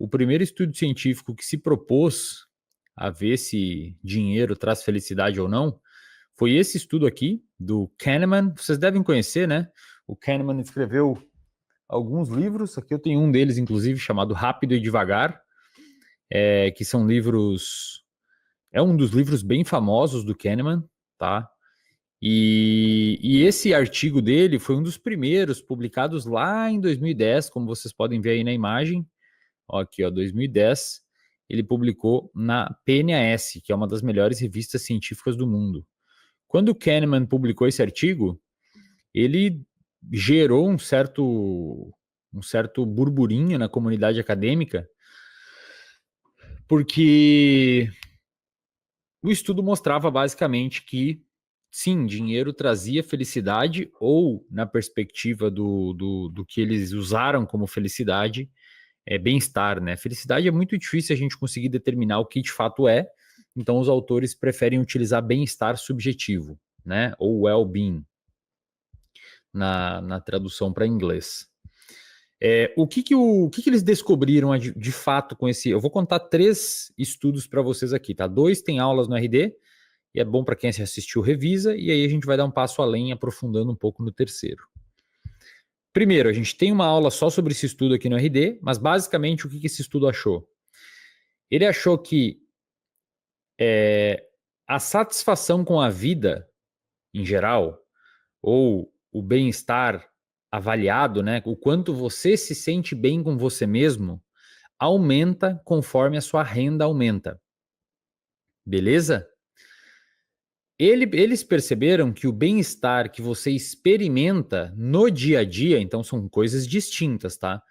o primeiro estudo científico que se propôs a ver se dinheiro traz felicidade ou não foi esse estudo aqui, do Kahneman. Vocês devem conhecer, né? O Kahneman escreveu alguns livros, aqui eu tenho um deles, inclusive, chamado Rápido e Devagar, que são livros... É um dos livros bem famosos do Kahneman, tá? E esse artigo dele foi um dos primeiros publicados lá em 2010, como vocês podem ver aí na imagem. Ó, aqui, ó, 2010, ele publicou na PNAS, que é uma das melhores revistas científicas do mundo. Quando o Kahneman publicou esse artigo, ele gerou um certo burburinho na comunidade acadêmica, porque o estudo mostrava basicamente que, sim, dinheiro trazia felicidade, ou, na perspectiva do que eles usaram como felicidade, bem-estar, né? Felicidade é muito difícil a gente conseguir determinar o que de fato é, então os autores preferem utilizar bem-estar subjetivo, né? Ou well-being, na tradução para inglês. O que eles descobriram de fato com esse... Eu vou contar 3 estudos para vocês aqui, tá? 2 tem aulas no RD, e é bom para quem assistiu, revisa, e aí a gente vai dar um passo além, aprofundando um pouco no terceiro. Primeiro, a gente tem uma aula só sobre esse estudo aqui no RD, mas basicamente o que esse estudo achou? Ele achou que a satisfação com a vida, em geral, ou o bem-estar avaliado, né, o quanto você se sente bem com você mesmo, aumenta conforme a sua renda aumenta. Beleza? Eles perceberam que o bem-estar que você experimenta no dia a dia, então são coisas distintas, tá?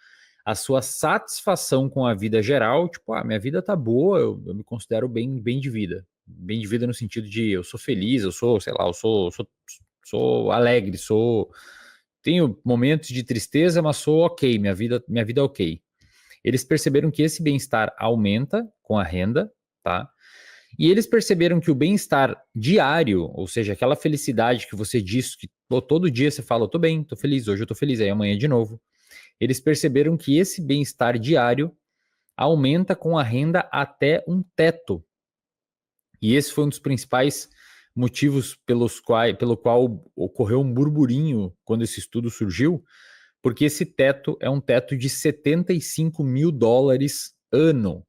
A sua satisfação com a vida geral, tipo, minha vida tá boa, eu me considero bem de vida. Bem de vida no sentido de eu sou feliz, eu sou, sei lá, sou alegre, tenho momentos de tristeza, mas sou ok, minha vida é ok. Eles perceberam que esse bem-estar aumenta com a renda, tá? E eles perceberam que o bem-estar diário, ou seja, aquela felicidade que você diz que todo dia você fala, eu tô bem, tô feliz, hoje eu tô feliz, aí amanhã de novo. Eles perceberam que esse bem-estar diário aumenta com a renda até um teto. E esse foi um dos principais motivos pelo qual ocorreu um burburinho quando esse estudo surgiu, porque esse teto é um teto de $75 mil ano,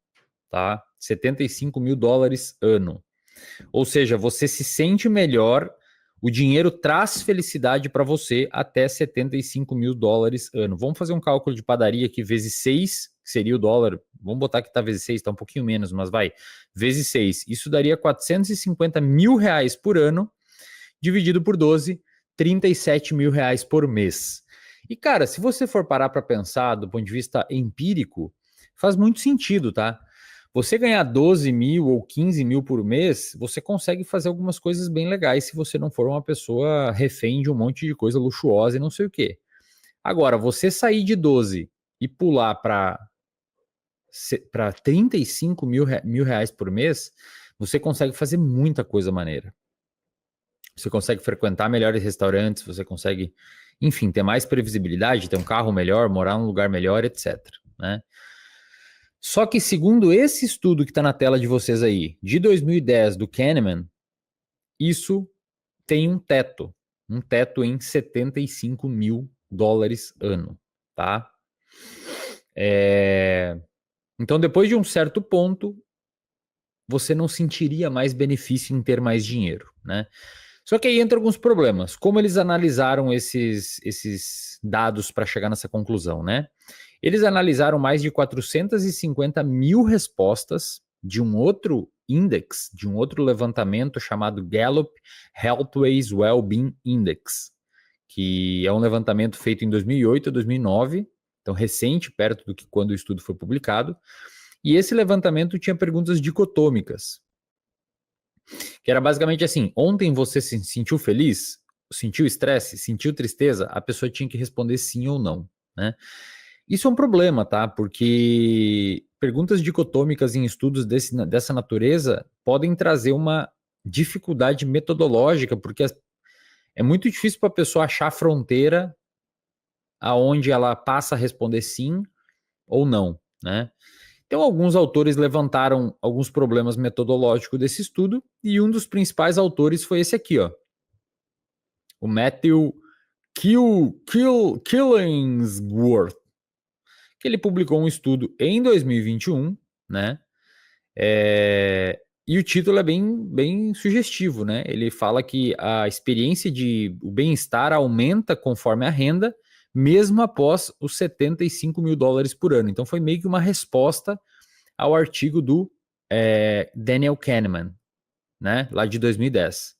tá? $75 mil ano. Ou seja, você se sente melhor, o dinheiro traz felicidade para você até $75 mil ano. Vamos fazer um cálculo de padaria aqui, vezes 6, que seria o dólar. Vamos botar que está vezes 6, está um pouquinho menos, mas vai. Vezes 6. Isso daria R$450 mil por ano, dividido por 12, R$37 mil por mês. E, cara, se você for parar para pensar do ponto de vista empírico, faz muito sentido, tá? Você ganhar 12 mil ou 15 mil por mês, você consegue fazer algumas coisas bem legais se você não for uma pessoa refém de um monte de coisa luxuosa e não sei o quê. Agora, você sair de 12 e pular para 35 mil reais por mês, você consegue fazer muita coisa maneira. Você consegue frequentar melhores restaurantes, você consegue, enfim, ter mais previsibilidade, ter um carro melhor, morar num lugar melhor, etc. Né? Só que, segundo esse estudo que está na tela de vocês aí, de 2010, do Kahneman, isso tem um teto em $75 mil ano, tá? Então, depois de um certo ponto, você não sentiria mais benefício em ter mais dinheiro, né? Só que aí entra alguns problemas. Como eles analisaram esses dados para chegar nessa conclusão, né? Eles analisaram mais de 450 mil respostas de um outro index, de um outro levantamento chamado Gallup Healthways Wellbeing Index, que é um levantamento feito em 2008 a 2009, então recente, perto do que quando o estudo foi publicado. E esse levantamento tinha perguntas dicotômicas, que era basicamente assim: ontem você se sentiu feliz? Sentiu estresse? Sentiu tristeza? A pessoa tinha que responder sim ou não, né? Isso é um problema, tá? Porque perguntas dicotômicas em estudos dessa natureza podem trazer uma dificuldade metodológica, porque é muito difícil para a pessoa achar a fronteira aonde ela passa a responder sim ou não, né? Então, alguns autores levantaram alguns problemas metodológicos desse estudo, e um dos principais autores foi esse aqui, ó, o Matthew Killingsworth, que ele publicou um estudo em 2021, né? E o título é bem sugestivo, né? Ele fala que a experiência de o bem-estar aumenta conforme a renda, mesmo após os 75 mil dólares por ano. Então foi meio que uma resposta ao artigo do Daniel Kahneman, né? Lá de 2010.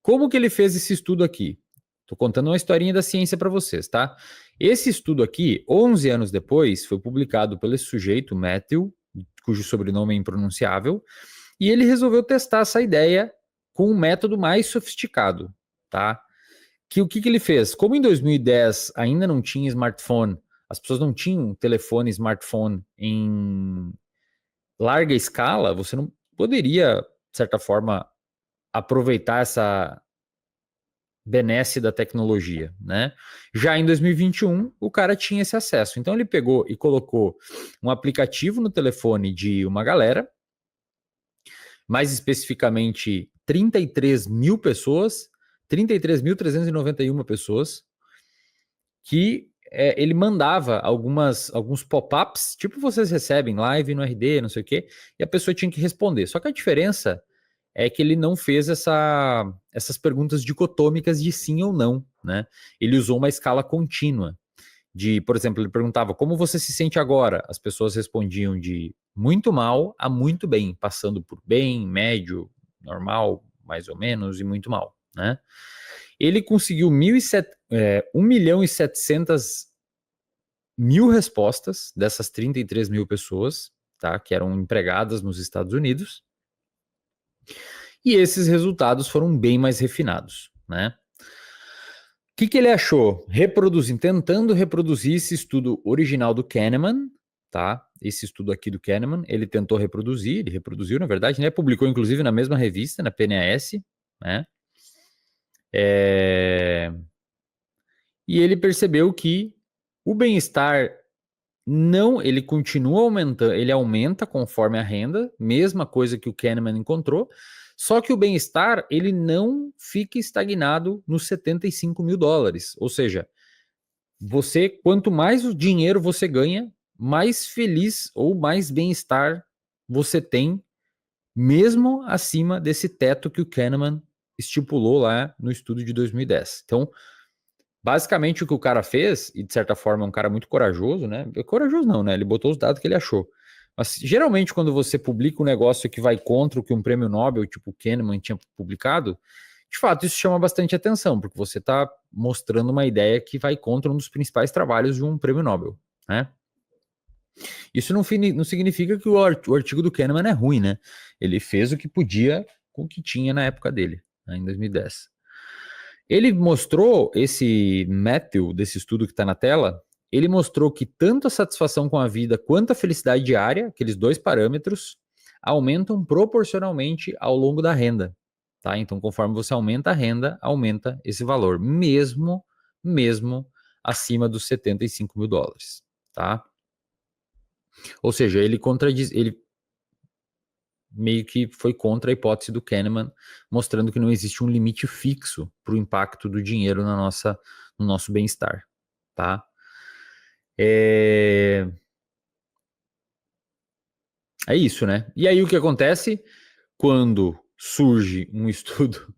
Como que ele fez esse estudo aqui? Estou contando uma historinha da ciência para vocês, tá? Esse estudo aqui, 11 anos depois, foi publicado pelo sujeito, Matthew, cujo sobrenome é impronunciável, e ele resolveu testar essa ideia com um método mais sofisticado, tá? O que ele fez? Como em 2010 ainda não tinha smartphone, as pessoas não tinham telefone smartphone em larga escala, você não poderia, de certa forma, aproveitar essa benesse da tecnologia, né? Já em 2021, o cara tinha esse acesso. Então ele pegou e colocou um aplicativo no telefone de uma galera, mais especificamente 33 mil pessoas, 33.391 pessoas, que ele mandava alguns pop-ups, tipo vocês recebem live no RD, não sei o quê, e a pessoa tinha que responder. Só que a diferença é que ele não fez essas perguntas dicotômicas de sim ou não, né? Ele usou uma escala contínua. Por exemplo, ele perguntava como você se sente agora? As pessoas respondiam de muito mal a muito bem, passando por bem, médio, normal, mais ou menos, e muito mal, né? Ele conseguiu 1.700.000 respostas dessas 33 mil pessoas, tá? Que eram empregadas nos Estados Unidos. E esses resultados foram bem mais refinados, né? O que ele achou? Tentando reproduzir esse estudo original do Kahneman, tá? Esse estudo aqui do Kahneman, ele tentou reproduzir, ele reproduziu, na verdade, né? Publicou, inclusive, na mesma revista, na PNAS, né? E ele percebeu que o bem-estar ele continua aumentando, ele aumenta conforme a renda, mesma coisa que o Kahneman encontrou, só que o bem-estar, ele não fica estagnado nos 75 mil dólares. Ou seja, quanto mais o dinheiro você ganha, mais feliz ou mais bem-estar você tem, mesmo acima desse teto que o Kahneman estipulou lá no estudo de 2010. Então, basicamente o que o cara fez, e de certa forma é um cara muito corajoso, né? Corajoso não, né? Ele botou os dados que ele achou. Mas geralmente quando você publica um negócio que vai contra o que um prêmio Nobel, tipo o Kahneman, tinha publicado, de fato isso chama bastante atenção, porque você está mostrando uma ideia que vai contra um dos principais trabalhos de um prêmio Nobel, né? Isso não significa que o artigo do Kahneman é ruim, né? Ele fez o que podia com o que tinha na época dele, né, em 2010. Ele mostrou, esse Matthew, desse estudo que está na tela, ele mostrou que tanto a satisfação com a vida quanto a felicidade diária, aqueles dois parâmetros, aumentam proporcionalmente ao longo da renda. Tá? Então, conforme você aumenta a renda, aumenta esse valor, mesmo acima dos 75 mil dólares. Tá? Ou seja, ele meio que foi contra a hipótese do Kahneman, mostrando que não existe um limite fixo para o impacto do dinheiro no nosso bem-estar, tá? É isso, né? E aí o que acontece quando surge um estudo,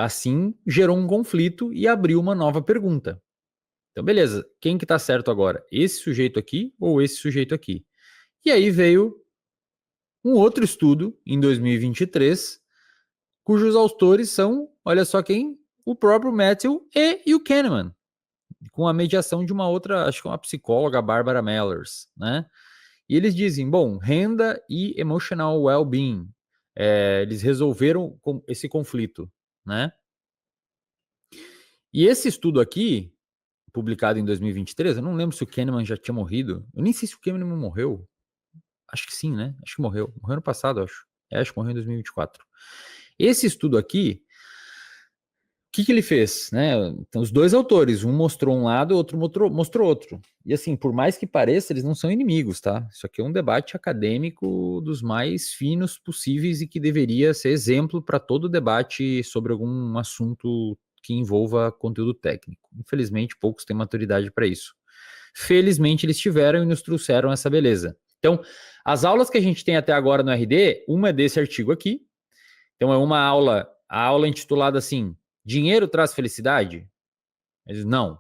assim, gerou um conflito e abriu uma nova pergunta. Então, beleza, quem que tá certo agora? Esse sujeito aqui ou esse sujeito aqui? E aí veio um outro estudo, em 2023, cujos autores são, olha só quem, o próprio Matthew e o Kahneman, com a mediação de uma outra, acho que uma psicóloga, Barbara Mellers, né? E eles dizem, bom, renda e emotional well-being, eles resolveram esse conflito, né? E esse estudo aqui, publicado em 2023, eu não lembro se o Kahneman já tinha morrido, eu nem sei se o Kahneman morreu, acho que sim, né? Acho que morreu ano passado, acho. Acho que morreu em 2024. Esse estudo aqui, o que ele fez? Né? Então, os dois autores, um mostrou um lado, o outro mostrou outro. E assim, por mais que pareça, eles não são inimigos, tá? Isso aqui é um debate acadêmico dos mais finos possíveis e que deveria ser exemplo para todo debate sobre algum assunto que envolva conteúdo técnico. Infelizmente, poucos têm maturidade para isso. Felizmente, eles tiveram e nos trouxeram essa beleza. Então, as aulas que a gente tem até agora no RD, uma é desse artigo aqui. Então, é uma aula, a aula intitulada assim, Dinheiro traz felicidade? Eles, não,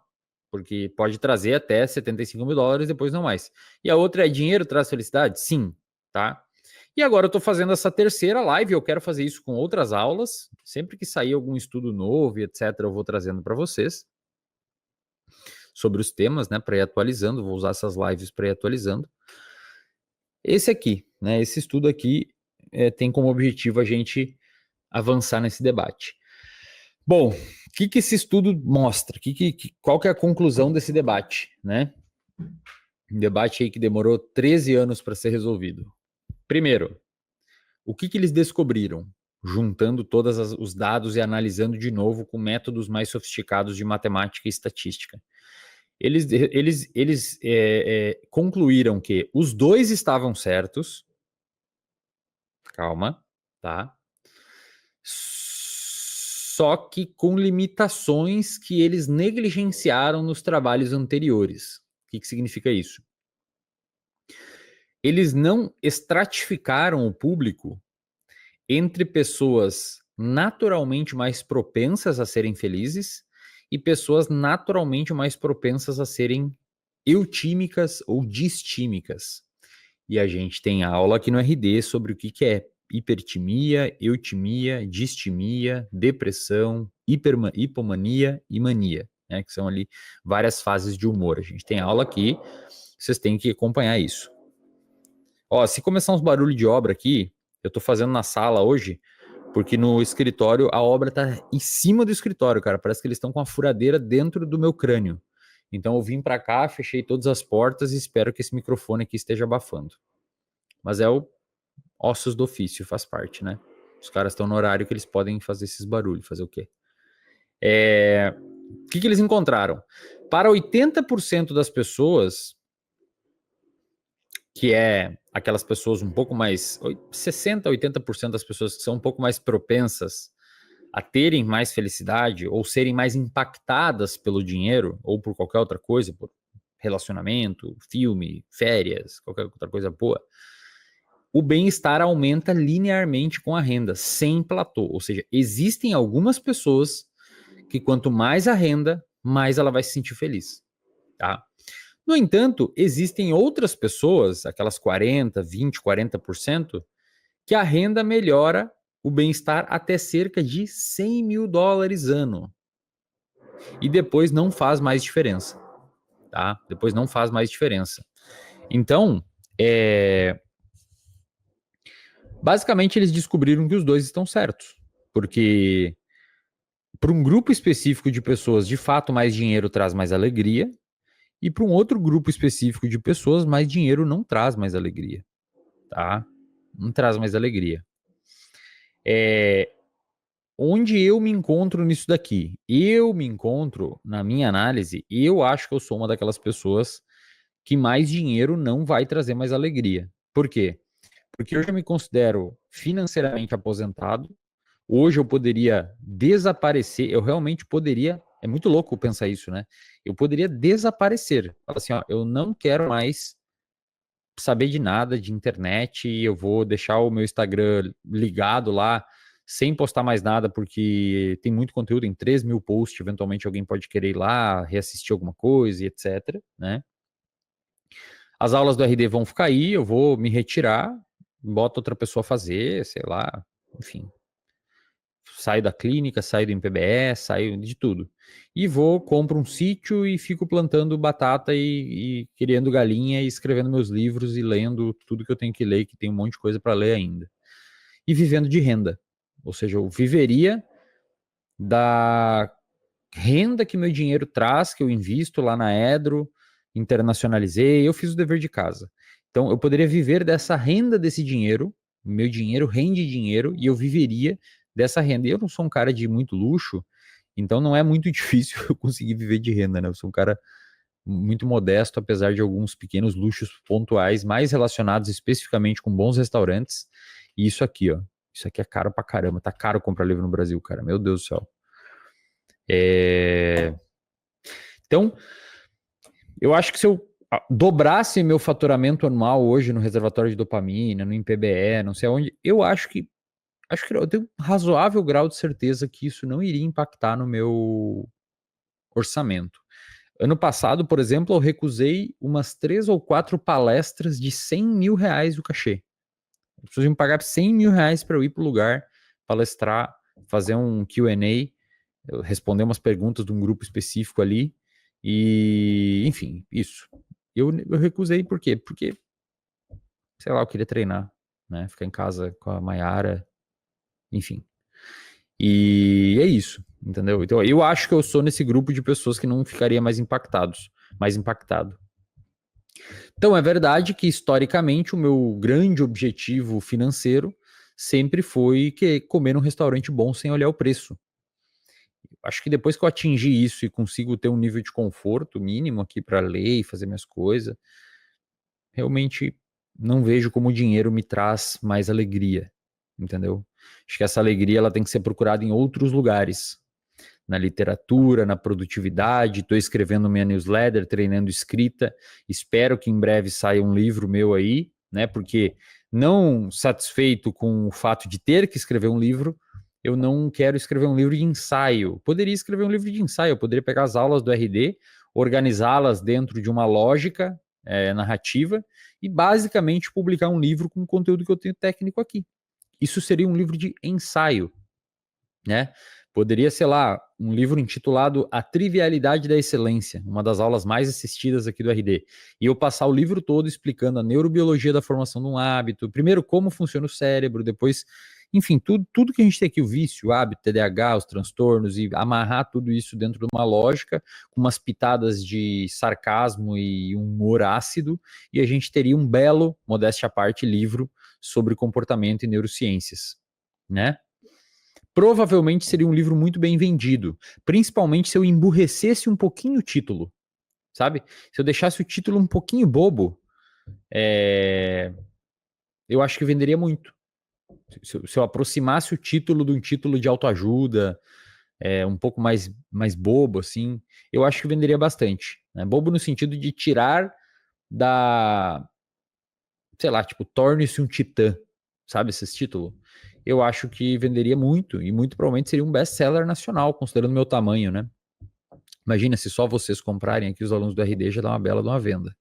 porque pode trazer até 75 mil dólares, depois não mais. E a outra é dinheiro traz felicidade? Sim, tá? E agora eu estou fazendo essa terceira live, eu quero fazer isso com outras aulas. Sempre que sair algum estudo novo e etc., eu vou trazendo para vocês sobre os temas, né, para ir atualizando, vou usar essas lives para ir atualizando. Esse aqui, né, esse estudo aqui tem como objetivo a gente avançar nesse debate. Bom, o que esse estudo mostra? Qual que é a conclusão desse debate, né? Um debate aí que demorou 13 anos para ser resolvido. Primeiro, o que eles descobriram? Juntando todos os dados e analisando de novo com métodos mais sofisticados de matemática e estatística. Eles concluíram que os dois estavam certos. Calma, tá? Só que com limitações que eles negligenciaram nos trabalhos anteriores. O que significa isso? Eles não estratificaram o público entre pessoas naturalmente mais propensas a serem felizes e pessoas naturalmente mais propensas a serem eutímicas ou distímicas. E a gente tem aula aqui no RD sobre o que é hipertimia, eutimia, distimia, depressão, hipomania e mania, né? Que são ali várias fases de humor. A gente tem aula aqui, vocês têm que acompanhar isso. Ó, se começar uns barulhos de obra aqui, eu tô fazendo na sala hoje, porque no escritório a obra tá em cima do escritório, cara. Parece que eles estão com a furadeira dentro do meu crânio. Então eu vim para cá, fechei todas as portas e espero que esse microfone aqui esteja abafando. Mas é o ossos do ofício, faz parte, né? Os caras estão no horário que eles podem fazer esses barulhos, fazer o quê? O que eles encontraram? Para 80% das pessoas, que é aquelas pessoas um pouco mais, 60%, 80% das pessoas que são um pouco mais propensas a terem mais felicidade ou serem mais impactadas pelo dinheiro ou por qualquer outra coisa, por relacionamento, filme, férias, qualquer outra coisa boa, o bem-estar aumenta linearmente com a renda, sem platô. Ou seja, existem algumas pessoas que quanto mais a renda, mais ela vai se sentir feliz, tá? No entanto, existem outras pessoas, aquelas 40, 20, 40%, que a renda melhora o bem-estar até cerca de 100 mil dólares ano. E depois não faz mais diferença, tá? Depois não faz mais diferença. Então, basicamente eles descobriram que os dois estão certos, porque para um grupo específico de pessoas, de fato, mais dinheiro traz mais alegria, e para um outro grupo específico de pessoas, mais dinheiro não traz mais alegria, tá? Não traz mais alegria. Onde eu me encontro nisso daqui? Eu me encontro, na minha análise, eu acho que eu sou uma daquelas pessoas que mais dinheiro não vai trazer mais alegria. Por quê? Porque eu já me considero financeiramente aposentado. Hoje eu poderia desaparecer, eu realmente poderia, é muito louco pensar isso, né? Eu poderia desaparecer. Fala assim, ó, eu não quero mais saber de nada de internet, eu vou deixar o meu Instagram ligado lá, sem postar mais nada, porque tem muito conteúdo, em 3 mil posts, eventualmente alguém pode querer ir lá, reassistir alguma coisa e etc, né? As aulas do RD vão ficar aí, eu vou me retirar, boto outra pessoa a fazer, sei lá, enfim. Saio da clínica, saio do MPBE, saio de tudo. E vou, compro um sítio e fico plantando batata e criando galinha e escrevendo meus livros e lendo tudo que eu tenho que ler, que tem um monte de coisa para ler ainda. E vivendo de renda. Ou seja, eu viveria da renda que meu dinheiro traz, que eu invisto lá na Edro, internacionalizei, eu fiz o dever de casa. Então, eu poderia viver dessa renda desse dinheiro, meu dinheiro rende dinheiro e eu viveria dessa renda. E eu não sou um cara de muito luxo, então não é muito difícil eu conseguir viver de renda, né? Eu sou um cara muito modesto, apesar de alguns pequenos luxos pontuais, mais relacionados especificamente com bons restaurantes. E isso aqui, ó. Isso aqui é caro pra caramba. Tá caro comprar livro no Brasil, cara. Meu Deus do céu. Então, eu acho que se eu dobrasse meu faturamento anual hoje no reservatório de dopamina, no IMPBE, não sei aonde, eu acho que eu tenho um razoável grau de certeza que isso não iria impactar no meu orçamento. Ano passado, por exemplo, eu recusei umas 3 ou 4 palestras de 100 mil reais o cachê. As pessoas iam pagar 100 mil reais para eu ir para o lugar, palestrar, fazer um Q&A, responder umas perguntas de um grupo específico ali, e, enfim, isso. Eu recusei por quê? Porque, sei lá, eu queria treinar, né? Ficar em casa com a Mayara, enfim. E é isso, entendeu? Então, eu acho que eu sou nesse grupo de pessoas que não ficaria mais impactado. Então, é verdade que, historicamente, o meu grande objetivo financeiro sempre foi comer num restaurante bom sem olhar o preço. Acho que depois que eu atingir isso e consigo ter um nível de conforto mínimo aqui para ler e fazer minhas coisas, realmente não vejo como o dinheiro me traz mais alegria, entendeu? Acho que essa alegria ela tem que ser procurada em outros lugares, na literatura, na produtividade. Estou escrevendo minha newsletter, treinando escrita. Espero que em breve saia um livro meu aí, né? Porque não satisfeito com o fato de ter que escrever um livro, eu não quero escrever um livro de ensaio. Poderia escrever um livro de ensaio, eu poderia pegar as aulas do RD, organizá-las dentro de uma lógica narrativa e basicamente publicar um livro com o conteúdo que eu tenho técnico aqui. Isso seria um livro de ensaio, né? Poderia ser lá um livro intitulado A Trivialidade da Excelência, uma das aulas mais assistidas aqui do RD. E eu passar o livro todo explicando a neurobiologia da formação de um hábito, primeiro como funciona o cérebro, depois, enfim, tudo que a gente tem aqui, o vício, o hábito, TDAH, os transtornos, e amarrar tudo isso dentro de uma lógica, com umas pitadas de sarcasmo e humor ácido, e a gente teria um belo, modéstia à parte, livro sobre comportamento e neurociências, né? Provavelmente seria um livro muito bem vendido, principalmente se eu emburrecesse um pouquinho o título, sabe? Se eu deixasse o título um pouquinho bobo, eu acho que venderia muito. Se eu aproximasse o título de um título de autoajuda, um pouco mais bobo, assim, eu acho que venderia bastante. Né? Bobo no sentido de tirar da, sei lá, tipo, torne-se um titã, sabe, esses títulos? Eu acho que venderia muito, e muito provavelmente seria um best-seller nacional, considerando o meu tamanho, né? Imagina se só vocês comprarem aqui, os alunos do RD, já dá uma bela de uma venda.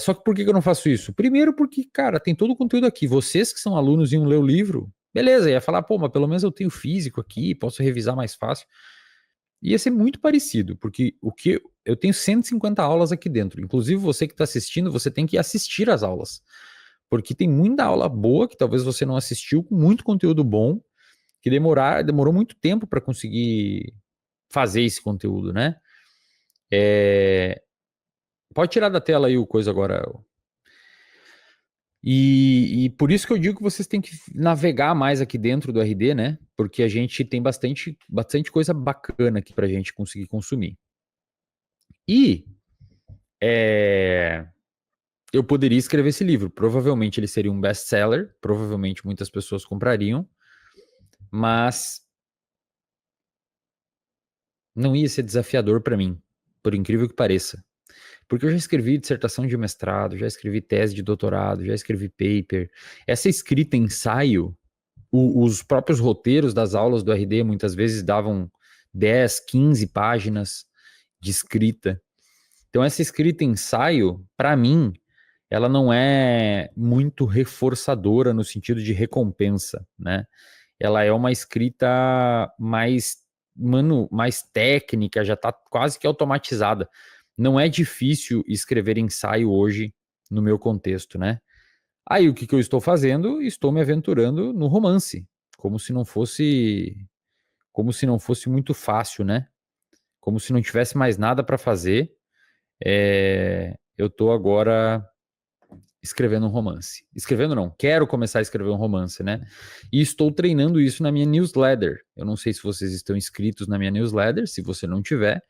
Só que por que eu não faço isso? Primeiro porque, cara, tem todo o conteúdo aqui. Vocês que são alunos iam ler o livro, beleza, ia falar, pô, mas pelo menos eu tenho físico aqui, posso revisar mais fácil. Ia ser muito parecido, porque eu tenho 150 aulas aqui dentro. Inclusive, você que está assistindo, você tem que assistir às aulas. Porque tem muita aula boa que talvez você não assistiu, com muito conteúdo bom, que demorou muito tempo para conseguir fazer esse conteúdo, né? Pode tirar da tela aí o coisa agora. E por isso que eu digo que vocês têm que navegar mais aqui dentro do RD, né? Porque a gente tem bastante coisa bacana aqui pra gente conseguir consumir. E eu poderia escrever esse livro. Provavelmente ele seria um best-seller, provavelmente muitas pessoas comprariam, mas não ia ser desafiador para mim, por incrível que pareça. Porque eu já escrevi dissertação de mestrado, já escrevi tese de doutorado, já escrevi paper. Essa escrita ensaio, os próprios roteiros das aulas do RD muitas vezes davam 10, 15 páginas de escrita. Então essa escrita ensaio, para mim, ela não é muito reforçadora no sentido de recompensa, né? Ela é uma escrita mais técnica, já está quase que automatizada. Não é difícil escrever ensaio hoje no meu contexto, né? Aí o que eu estou fazendo? Estou me aventurando no romance, como se não fosse, como se não fosse muito fácil, né? Como se não tivesse mais nada para fazer. Eu estou agora escrevendo um romance. Escrevendo não, quero começar a escrever um romance, né? E estou treinando isso na minha newsletter. Eu não sei se vocês estão inscritos na minha newsletter, se você não tiver,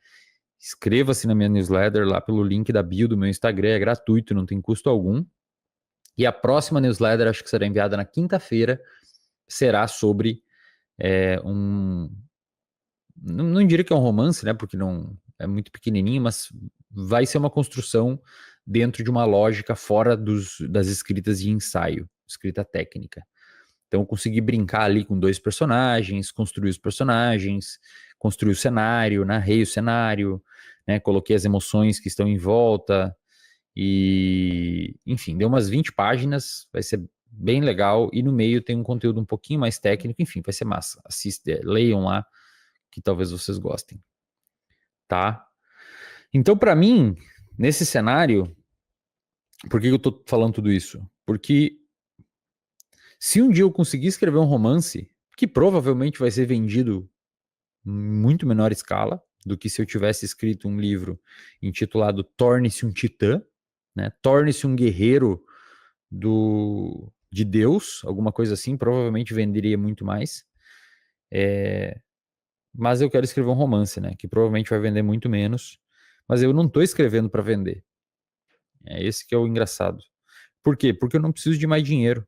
inscreva-se na minha newsletter lá pelo link da bio do meu Instagram, é gratuito, não tem custo algum. E a próxima newsletter, acho que será enviada na quinta-feira, será sobre não diria que é um romance, né? Porque não é muito pequenininho, mas vai ser uma construção dentro de uma lógica fora das escritas de ensaio, escrita técnica. Então eu consegui brincar ali com 2 personagens, construir os personagens, construir o cenário, narrei o cenário, né? Coloquei as emoções que estão em volta e, enfim, deu umas 20 páginas, vai ser bem legal e no meio tem um conteúdo um pouquinho mais técnico, enfim, vai ser massa. Leiam lá que talvez vocês gostem, tá? Então, para mim, nesse cenário, por que eu tô falando tudo isso? Porque se um dia eu conseguir escrever um romance, que provavelmente vai ser vendido em muito menor escala do que se eu tivesse escrito um livro intitulado Torne-se um Titã, né? Torne-se um guerreiro de Deus, alguma coisa assim, provavelmente venderia muito mais. Mas eu quero escrever um romance, né? Que provavelmente vai vender muito menos. Mas eu não estou escrevendo para vender. É esse que é o engraçado. Por quê? Porque eu não preciso de mais dinheiro.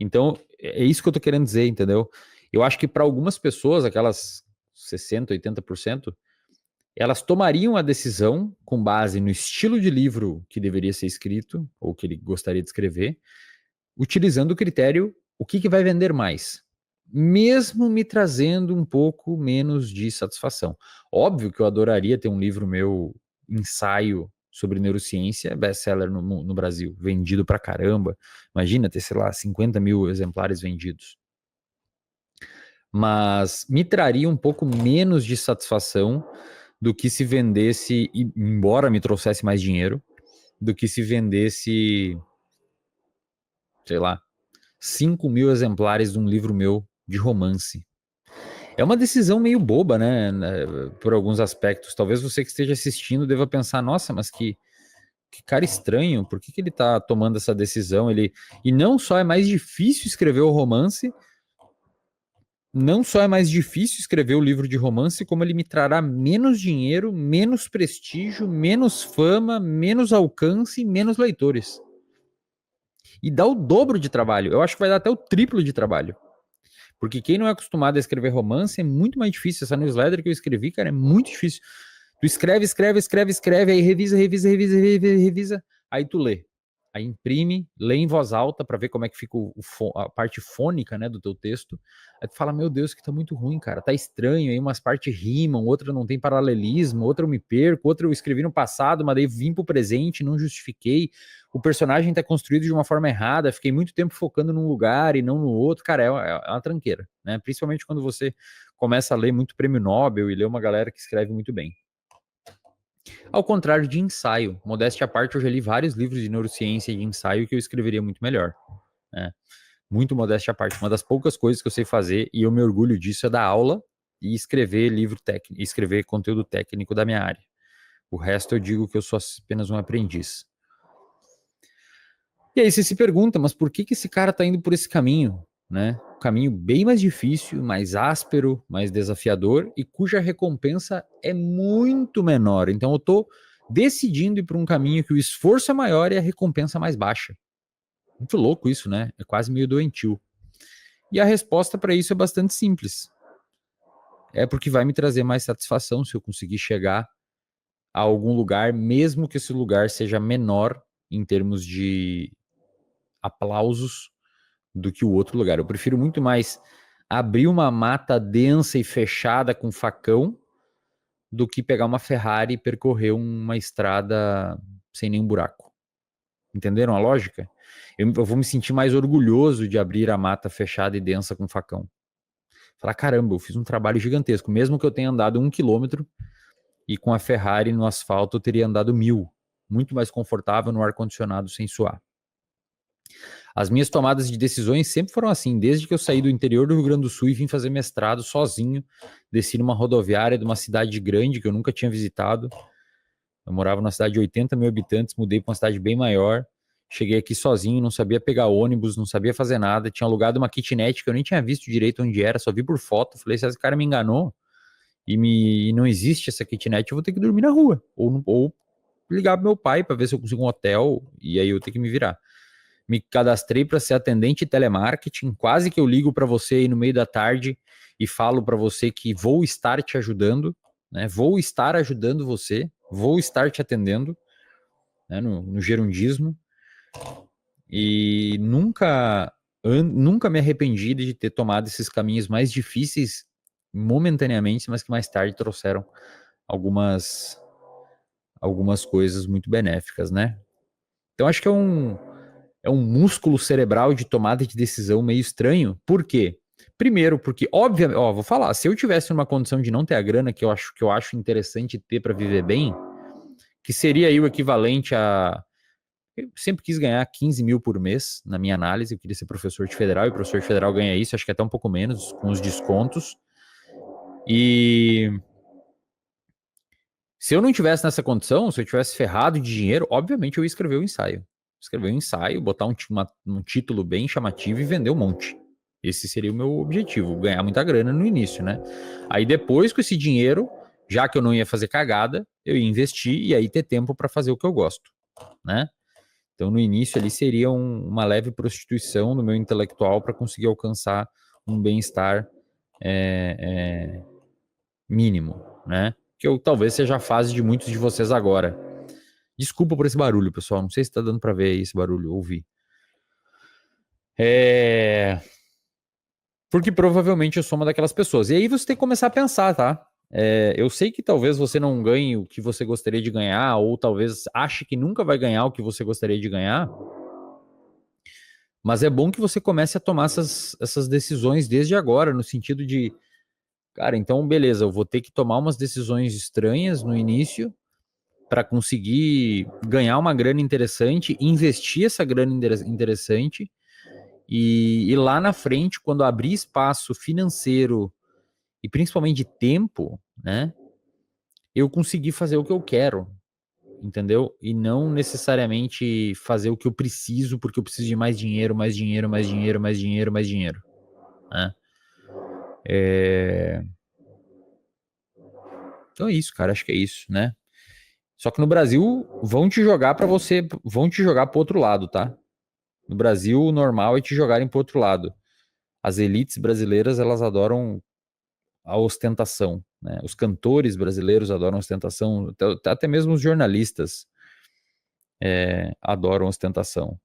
Então, é isso que eu tô querendo dizer, entendeu? Eu acho que para algumas pessoas, aquelas 60, 80%, elas tomariam a decisão com base no estilo de livro que deveria ser escrito, ou que ele gostaria de escrever, utilizando o critério o que vai vender mais, mesmo me trazendo um pouco menos de satisfação. Óbvio que eu adoraria ter um livro meu, ensaio sobre neurociência, best-seller no Brasil, vendido pra caramba. Imagina ter, sei lá, 50 mil exemplares vendidos. Mas me traria um pouco menos de satisfação do que se vendesse, embora me trouxesse mais dinheiro, do que se vendesse, sei lá, 5 mil exemplares de um livro meu de romance. É uma decisão meio boba, né? Por alguns aspectos. Talvez você que esteja assistindo deva pensar, nossa, mas que cara estranho, por que ele tá tomando essa decisão? E não só é mais difícil escrever o romance, não só é mais difícil escrever o livro de romance, como ele me trará menos dinheiro, menos prestígio, menos fama, menos alcance e menos leitores. E dá o dobro de trabalho. Eu acho que vai dar até o triplo de trabalho. Porque quem não é acostumado a escrever romance é muito mais difícil. Essa newsletter que eu escrevi, cara, é muito difícil. Tu escreve, aí revisa, aí tu lê. Aí imprime, lê em voz alta para ver como é que fica a parte fônica, né, do teu texto. Aí tu fala, meu Deus, que tá muito ruim, cara, tá estranho, aí umas partes rimam, outra não tem paralelismo, outra eu me perco, outra eu escrevi no passado, mas daí vim pro presente, não justifiquei. O personagem tá construído de uma forma errada, fiquei muito tempo focando num lugar e não no outro. Cara, é uma tranqueira, né? Principalmente quando você começa a ler muito prêmio Nobel e ler uma galera que escreve muito bem. Ao contrário de ensaio, modéstia à parte, eu já li vários livros de neurociência e de ensaio que eu escreveria muito melhor. Né? Muito modéstia à parte. Uma das poucas coisas que eu sei fazer, e eu me orgulho disso, é dar aula e escrever livro técnico, escrever conteúdo técnico da minha área. O resto eu digo que eu sou apenas um aprendiz. E aí você se pergunta, mas por que esse cara está indo por esse caminho? Né? Um caminho bem mais difícil, mais áspero, mais desafiador e cuja recompensa é muito menor. Então eu estou decidindo ir por um caminho que o esforço é maior e a recompensa mais baixa. Muito louco isso, né? É quase meio doentio. E a resposta para isso é bastante simples. É porque vai me trazer mais satisfação se eu conseguir chegar a algum lugar, mesmo que esse lugar seja menor em termos de aplausos do que o outro lugar. Eu prefiro muito mais abrir uma mata densa e fechada com facão do que pegar uma Ferrari e percorrer uma estrada sem nenhum buraco. Entenderam a lógica? Eu vou me sentir mais orgulhoso de abrir a mata fechada e densa com facão. Falar, caramba, eu fiz um trabalho gigantesco. Mesmo que eu tenha andado 1 quilômetro e com a Ferrari no asfalto eu teria andado 1.000. Muito mais confortável no ar-condicionado sem suar. As minhas tomadas de decisões sempre foram assim, desde que eu saí do interior do Rio Grande do Sul e vim fazer mestrado sozinho, desci numa rodoviária de uma cidade grande que eu nunca tinha visitado. Eu morava numa cidade de 80 mil habitantes, mudei para uma cidade bem maior. Cheguei aqui sozinho, não sabia pegar ônibus, não sabia fazer nada. Tinha alugado uma kitnet que eu nem tinha visto direito onde era, só vi por foto. Falei, se esse cara me enganou, e não existe essa kitnet, eu vou ter que dormir na rua. Ou ligar pro meu pai para ver se eu consigo um hotel, e aí eu tenho que me virar. Me cadastrei para ser atendente de telemarketing, quase que eu ligo para você aí no meio da tarde e falo para você que vou estar te ajudando, né? Vou estar ajudando você, vou estar te atendendo, né? No gerundismo. E nunca me arrependi de ter tomado esses caminhos mais difíceis momentaneamente, mas que mais tarde trouxeram algumas coisas muito benéficas, né? Então acho que é um músculo cerebral de tomada de decisão meio estranho. Por quê? Primeiro, porque, obviamente, vou falar, se eu tivesse numa condição de não ter a grana que eu acho interessante ter para viver bem, que seria aí o equivalente a. Eu sempre quis ganhar 15 mil por mês, na minha análise. Eu queria ser professor de federal, e professor de federal ganha isso, acho que até um pouco menos, com os descontos. E se eu não tivesse nessa condição, se eu tivesse ferrado de dinheiro, obviamente eu ia escrever o ensaio. Escrever um ensaio, botar um título bem chamativo e vender um monte. Esse seria o meu objetivo, ganhar muita grana no início, né? Aí depois, com esse dinheiro, já que eu não ia fazer cagada, eu ia investir e aí ter tempo para fazer o que eu gosto, né? Então, no início ali seria uma leve prostituição no meu intelectual para conseguir alcançar um bem-estar mínimo, né? Que eu, talvez seja a fase de muitos de vocês agora. Desculpa por esse barulho, pessoal. Não sei se tá dando para ver aí esse barulho, ouvir. Porque provavelmente eu sou uma daquelas pessoas. E aí você tem que começar a pensar, tá? Eu sei que talvez você não ganhe o que você gostaria de ganhar, ou talvez ache que nunca vai ganhar o que você gostaria de ganhar, mas é bom que você comece a tomar essas decisões desde agora, no sentido de, cara, então beleza, eu vou ter que tomar umas decisões estranhas no início para conseguir ganhar uma grana interessante, investir essa grana interessante e lá na frente, quando abrir espaço financeiro e principalmente de tempo, né, eu conseguir fazer o que eu quero, entendeu? E não necessariamente fazer o que eu preciso, porque eu preciso de mais dinheiro, mais dinheiro, mais dinheiro, mais dinheiro, mais dinheiro, né? Então é isso, cara, acho que é isso, né? Só que no Brasil vão te jogar pro outro lado, tá? No Brasil, o normal é te jogarem pro outro lado. As elites brasileiras, elas adoram a ostentação, né? Os cantores brasileiros adoram ostentação, até mesmo os jornalistas adoram ostentação.